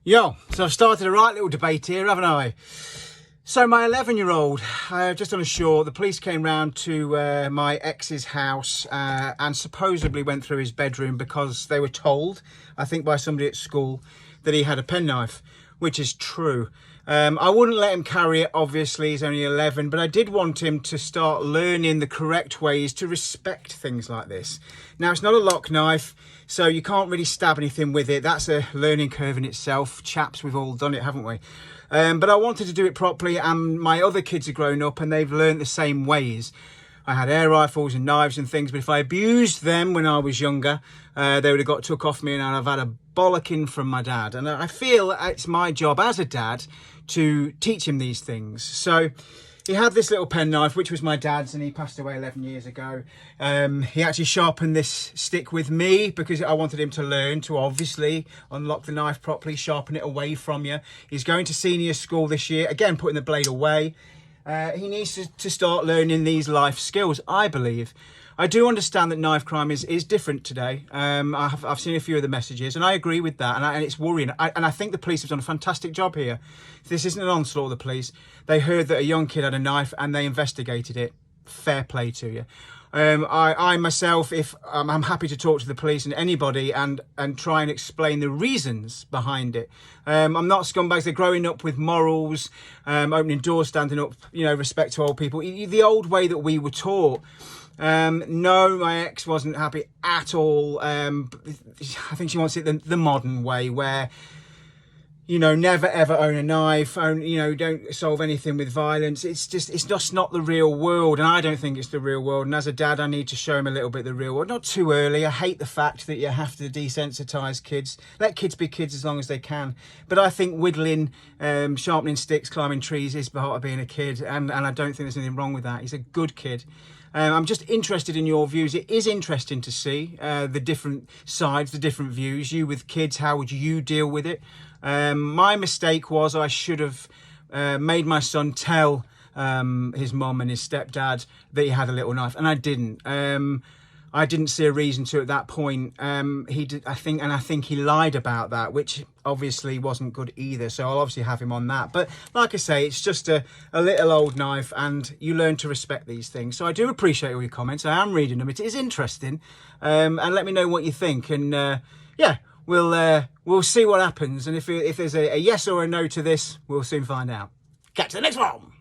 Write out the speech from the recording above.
Yo, so I've started a right little debate here, haven't I? So my 11-year-old, just on a shore, the police came round to my ex's house and supposedly went through his bedroom because they were told, I think by somebody at school, that he had a penknife, which is true. I wouldn't let him carry it, obviously, he's only 11, but I did want him to start learning the correct ways to respect things like this. Now, it's not a lock knife, so you can't really stab anything with it. That's a learning curve in itself. Chaps, we've all done it, haven't we? But I wanted to do it properly, and my other kids are grown up and they've learned the same ways. I had air rifles and knives and things, but if I abused them when I was younger, they would have got took off me and I'd have had a bollocking from my dad. And I feel it's my job as a dad to teach him these things. So he had this little penknife, which was my dad's, and he passed away 11 years ago. He actually sharpened this stick with me because I wanted him to learn to obviously unlock the knife properly, sharpen it away from you. He's going to senior school this year, again, putting the blade away. He needs to start learning these life skills, I believe. I do understand that knife crime is different today. I've seen a few of the messages and I agree with that, and it's worrying. And I think the police have done a fantastic job here. This isn't an onslaught of the police. They heard that a young kid had a knife and they investigated it. Fair play to you. I myself, if I'm happy to talk to the police and anybody and try and explain the reasons behind it. I'm not scumbags. They're growing up with morals, opening doors, standing up, respect to old people. The old way that we were taught. No, my ex wasn't happy at all. I think she wants it the modern way where, never ever own a knife, don't solve anything with violence. It's just not the real world, and I don't think it's the real world. And as a dad, I need to show him a little bit of the real world. Not too early. I hate the fact that you have to desensitize kids. Let kids be kids as long as they can. But I think whittling, sharpening sticks, climbing trees is part of being a kid, and I don't think there's anything wrong with that. He's a good kid. I'm just interested in your views. It is interesting to see the different sides, the different views. You with kids, how would you deal with it? My mistake was I should have made my son tell his mum and his stepdad that he had a little knife, and I didn't. I didn't see a reason to at that point. He did, I think he lied about that, which obviously wasn't good either. So I'll obviously have him on that. But like I say, it's just a little old knife, and you learn to respect these things. So I do appreciate all your comments. I am reading them. It is interesting, and let me know what you think. And yeah, we'll see what happens. And if there's a yes or a no to this, we'll soon find out. Catch you the next one.